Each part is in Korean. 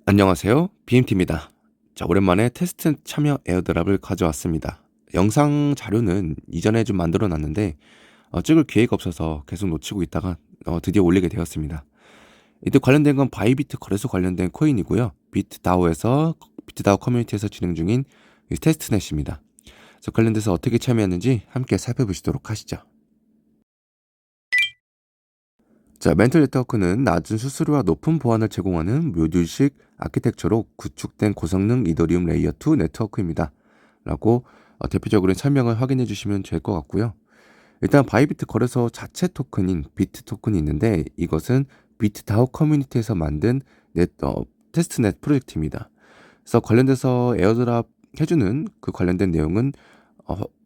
안녕하세요. BMT입니다. 자, 오랜만에 테스트 참여 에어드랍을 가져왔습니다. 영상 자료는 이전에 좀 만들어 놨는데 찍을 기회가 없어서 계속 놓치고 있다가 드디어 올리게 되었습니다. 이때 관련된 건 바이비트 거래소 관련된 코인이고요. 비트다오 커뮤니티에서 진행 중인 이 테스트넷입니다. 그래서 관련돼서 어떻게 참여했는지 함께 살펴보시도록 하시죠. 자, 멘털 네트워크는 낮은 수수료와 높은 보안을 제공하는 모듈식 아키텍처로 구축된 고성능 이더리움 레이어 2 네트워크입니다. 라고 대표적으로 설명을 확인해 주시면 될 것 같고요. 일단 바이비트 거래소 자체 토큰인 비트 토큰이 있는데 이것은 비트다오 커뮤니티에서 만든 테스트넷 프로젝트입니다. 그래서 관련돼서 에어드랍 해주는 그 관련된 내용은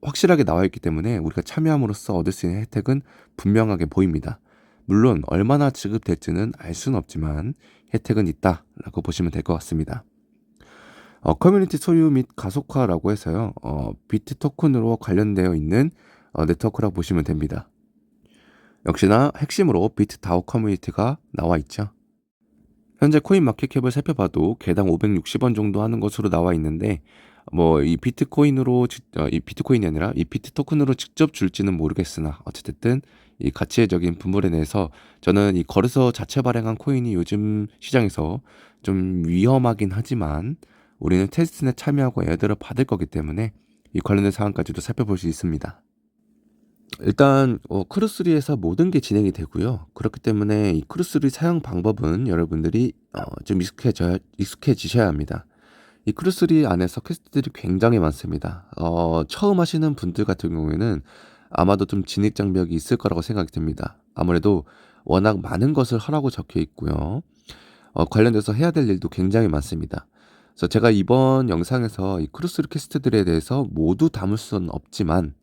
확실하게 나와 있기 때문에 우리가 참여함으로써 얻을 수 있는 혜택은 분명하게 보입니다. 물론 얼마나 지급될지는 알 수는 없지만 혜택은 있다라고 보시면 될 것 같습니다. 커뮤니티 소유 및 가속화라고 해서요. 비트 토큰으로 관련되어 있는 네트워크라고 보시면 됩니다. 역시나 핵심으로 비트다오 커뮤니티가 나와 있죠. 현재 코인 마켓캡을 살펴봐도 개당 560원 정도 하는 것으로 나와 있는데 이 비트코인이 아니라 이 비트 토큰으로 직접 줄지는 모르겠으나 어찌됐든 이 가치적인 분물에 대해서 저는 이 거래소 자체 발행한 코인이 요즘 시장에서 좀 위험하긴 하지만 우리는 테스트넷 참여하고 애들을 받을 거기 때문에 이 관련된 사항까지도 살펴볼 수 있습니다. 일단 크루스리에서 모든 게 진행이 되고요. 그렇기 때문에 이 크루스리 사용 방법은 여러분들이 좀 익숙해지셔야 합니다. 이 크루스리 안에서 퀘스트들이 굉장히 많습니다. 처음 하시는 분들 같은 경우에는 아마도 좀 진입 장벽이 있을 거라고 생각이 듭니다. 아무래도 워낙 많은 것을 하라고 적혀 있고요. 관련돼서 해야 될 일도 굉장히 많습니다. 그래서 제가 이번 영상에서 이 크루스리 퀘스트들에 대해서 모두 담을 수는 없지만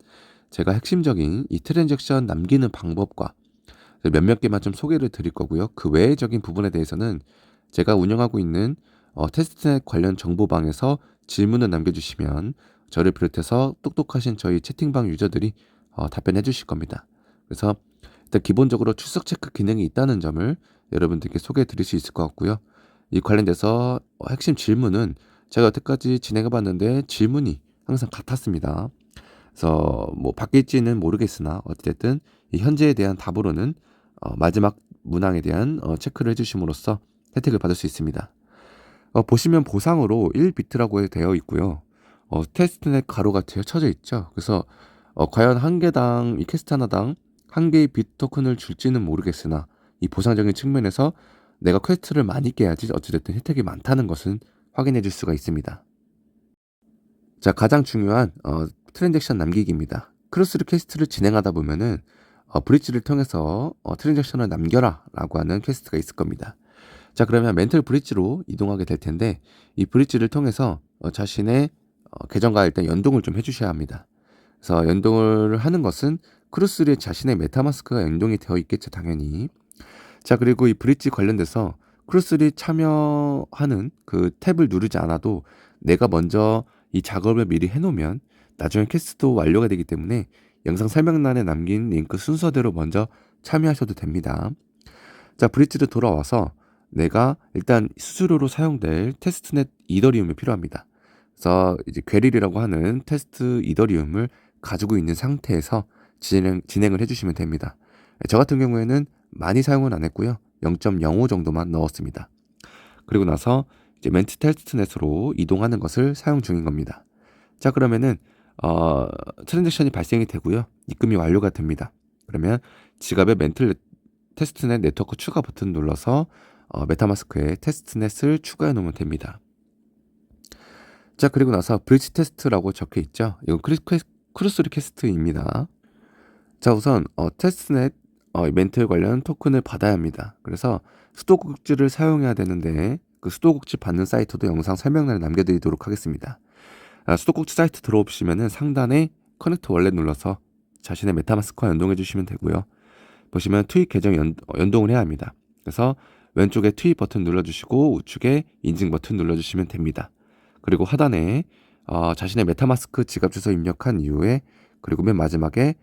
제가 핵심적인 이 트랜잭션 남기는 방법과 몇몇 개만 좀 소개를 드릴 거고요. 그 외적인 부분에 대해서는 제가 운영하고 있는 테스트넷 관련 정보방에서 질문을 남겨주시면 저를 비롯해서 똑똑하신 저희 채팅방 유저들이 답변해 주실 겁니다. 그래서 일단 기본적으로 출석 체크 기능이 있다는 점을 여러분들께 소개해 드릴 수 있을 것 같고요. 이 관련돼서 핵심 질문은 제가 여태까지 진행해 봤는데 질문이 항상 같았습니다. 그래서 뭐 바뀔지는 모르겠으나 어쨌든 이 현재에 대한 답으로는 마지막 문항에 대한 체크를 해주심으로써 혜택을 받을 수 있습니다. 보시면 보상으로 1비트라고 되어 있고요. 테스트넷 가로가 쳐져 있죠. 그래서 과연 한 개당 이 퀘스트 하나당 한 개의 비트 토큰을 줄지는 모르겠으나 이 보상적인 측면에서 내가 퀘스트를 많이 깨야지 어찌됐든 혜택이 많다는 것은 확인해 줄 수가 있습니다. 자, 가장 중요한 트랜잭션 남기기입니다. 크로스를 퀘스트를 진행하다 보면은 브릿지를 통해서 트랜잭션을 남겨라라고 하는 퀘스트가 있을 겁니다. 자, 그러면 멘털 브릿지로 이동하게 될 텐데 이 브릿지를 통해서 자신의 계정과 일단 연동을 좀 해주셔야 합니다. 그래서 연동을 하는 것은 크루스리에 자신의 메타마스크가 연동이 되어 있겠죠, 당연히. 자, 그리고 이 브릿지 관련돼서 크루스리 참여하는 그 탭을 누르지 않아도 내가 먼저 이 작업을 미리 해놓으면 나중에 퀘스트도 완료가 되기 때문에 영상 설명란에 남긴 링크 순서대로 먼저 참여하셔도 됩니다. 자, 브릿지로 돌아와서 내가 일단 수수료로 사용될 테스트넷 이더리움이 필요합니다. 그래서 이제 괴릴이라고 하는 테스트 이더리움을 가지고 있는 상태에서 진행을 해주시면 됩니다. 저 같은 경우에는 많이 사용은 안 했고요. 0.05 정도만 넣었습니다. 그리고 나서 이제 멘트 테스트넷으로 이동하는 것을 사용 중인 겁니다. 자, 그러면은 트랜잭션이 발생이 되고요. 입금이 완료가 됩니다. 그러면 지갑에 테스트넷 네트워크 추가 버튼 눌러서 메타마스크에 테스트넷을 추가해 놓으면 됩니다. 자, 그리고 나서 브릿지 테스트라고 적혀 있죠. 이건 크루스리 퀘스트입니다. 자, 우선 테스트넷 멘틀 관련 토큰을 받아야 합니다. 그래서 수도꼭지를 사용해야 되는데 그 수도꼭지 받는 사이트도 영상 설명란에 남겨드리도록 하겠습니다. 수도꼭지 사이트 들어오시면은 상단에 커넥트 월렛 눌러서 자신의 메타마스크와 연동해 주시면 되고요. 보시면 트윗 계정 연동을 해야 합니다. 그래서 왼쪽에 트윗 버튼 눌러주시고 우측에 인증 버튼 눌러주시면 됩니다. 그리고 하단에 자신의 메타마스크 지갑 주소 입력한 이후에 그리고 맨 마지막에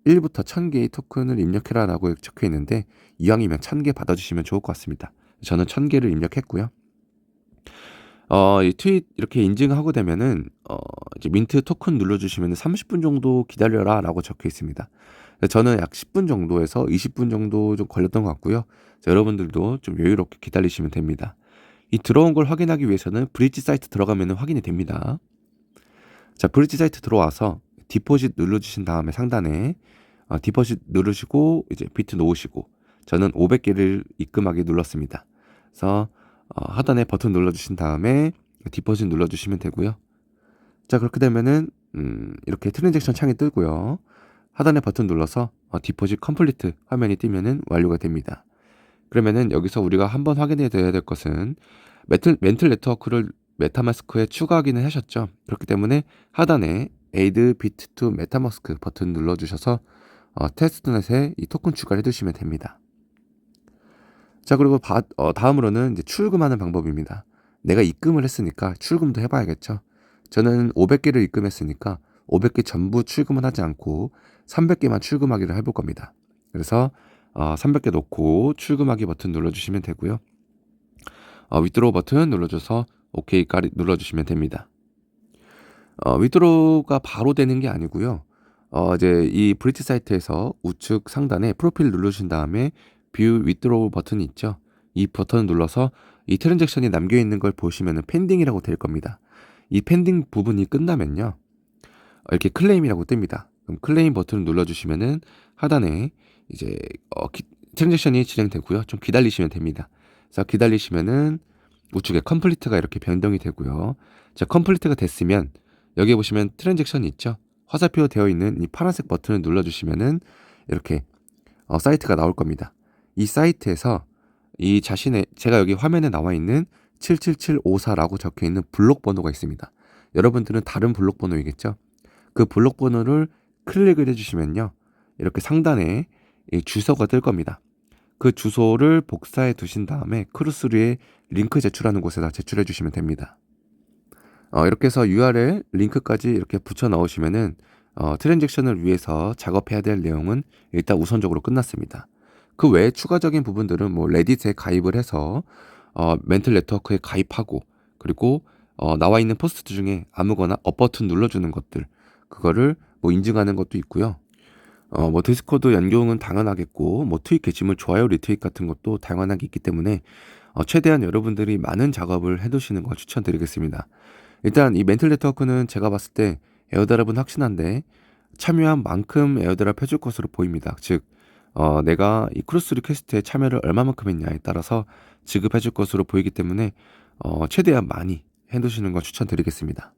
1부터 1000개의 토큰을 입력해라라고 적혀 있는데 이왕이면 1000개 받아주시면 좋을 것 같습니다. 저는 1000개를 입력했고요. 이 트윗 이렇게 인증하고 되면은 이제 민트 토큰 눌러주시면 30분 정도 기다려라라고 적혀 있습니다. 저는 약 10분 정도에서 20분 정도 좀 걸렸던 것 같고요. 여러분들도 좀 여유롭게 기다리시면 됩니다. 이 들어온 걸 확인하기 위해서는 브릿지 사이트 들어가면 확인이 됩니다. 자, 브릿지 사이트 들어와서 디포짓 눌러주신 다음에 상단에 디포짓 누르시고 이제 비트 놓으시고 저는 500개를 입금하기 눌렀습니다. 그래서 하단에 버튼 눌러주신 다음에 디포짓 눌러주시면 되고요. 자, 그렇게 되면은 이렇게 트랜잭션 창이 뜨고요. 하단에 버튼 눌러서 디포짓 컴플리트 화면이 뜨면은 완료가 됩니다. 그러면은 여기서 우리가 한번 확인해야 될 것은 멘틀 네트워크를 메타마스크에 추가하기는 하셨죠. 그렇기 때문에 하단에 Add Bit to MetaMask 버튼 눌러주셔서 테스트넷에 이 토큰 추가를 해두시면 됩니다. 자, 그리고 다음으로는 이제 출금하는 방법입니다. 내가 입금을 했으니까 출금도 해봐야겠죠. 저는 500개를 입금했으니까 500개 전부 출금은 하지 않고 300개만 출금하기를 해볼 겁니다. 그래서 300개 놓고 출금하기 버튼 눌러주시면 되고요. 위드로우 버튼 눌러줘서 OK까지 눌러주시면 됩니다. 위드로우가 바로 되는 게 아니고요. 이제 이 브릿지 사이트에서 우측 상단에 프로필 누르신 다음에 뷰 위드로우 버튼이 있죠. 이 버튼을 눌러서 이 트랜잭션이 남겨 있는 걸 보시면은 펜딩이라고 될 겁니다. 이 펜딩 부분이 끝나면요. 이렇게 클레임이라고 뜹니다. 그럼 클레임 버튼을 눌러주시면은 하단에 이제 트랜잭션이 진행되고요. 좀 기다리시면 됩니다. 그래서 기다리시면은 우측에 컴플리트가 이렇게 변동이 되고요. 자, 컴플리트가 됐으면 여기 보시면 트랜잭션이 있죠. 화살표 되어 있는 이 파란색 버튼을 눌러주시면은 이렇게 사이트가 나올 겁니다. 이 사이트에서 이 제가 여기 화면에 나와 있는 77754라고 적혀 있는 블록 번호가 있습니다. 여러분들은 다른 블록 번호이겠죠? 그 블록 번호를 클릭을 해주시면요. 이렇게 상단에 이 주소가 뜰 겁니다. 그 주소를 복사해 두신 다음에 크루스류에 링크 제출하는 곳에다 제출해 주시면 됩니다. 이렇게 해서 URL 링크까지 이렇게 붙여 넣으시면은 트랜잭션을 위해서 작업해야 될 내용은 일단 우선적으로 끝났습니다. 그 외에 추가적인 부분들은 뭐 레딧에 가입을 해서 멘틀 네트워크에 가입하고 그리고 나와 있는 포스트 중에 아무거나 업 버튼 눌러주는 것들 그거를 뭐 인증하는 것도 있고요. 뭐 디스코드 연동은 당연하겠고 뭐 트윗 게시물 좋아요 리트윗 같은 것도 당연하게 있기 때문에 최대한 여러분들이 많은 작업을 해두시는 걸 추천드리겠습니다. 일단 이 멘틀 네트워크는 제가 봤을 때 에어드랍은 확신한데 참여한 만큼 에어드랍 해줄 것으로 보입니다. 즉 내가 이 크로스 리퀘스트에 참여를 얼마만큼 했냐에 따라서 지급해줄 것으로 보이기 때문에 최대한 많이 해두시는 걸 추천드리겠습니다.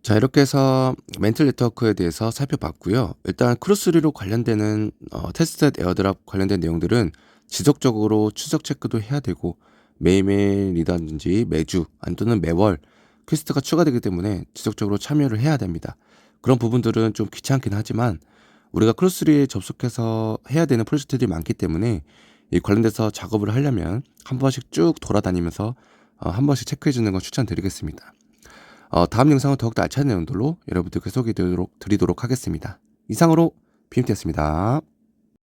자, 이렇게 해서 멘틀 네트워크에 대해서 살펴봤고요. 일단 크로스리로 관련되는 테스트넷 에어드랍 관련된 내용들은 지속적으로 추적 체크도 해야 되고 매일매일이라든지 매주 안 또는 매월 퀘스트가 추가되기 때문에 지속적으로 참여를 해야 됩니다. 그런 부분들은 좀 귀찮긴 하지만 우리가 크로스리에 접속해서 해야 되는 프로젝트들이 많기 때문에 이 관련돼서 작업을 하려면 한 번씩 쭉 돌아다니면서 한 번씩 체크해 주는 걸 추천드리겠습니다. 다음 영상은 더욱더 알찬 내용들로 여러분들께 소개해 드리도록 하겠습니다. 이상으로 BMT였습니다.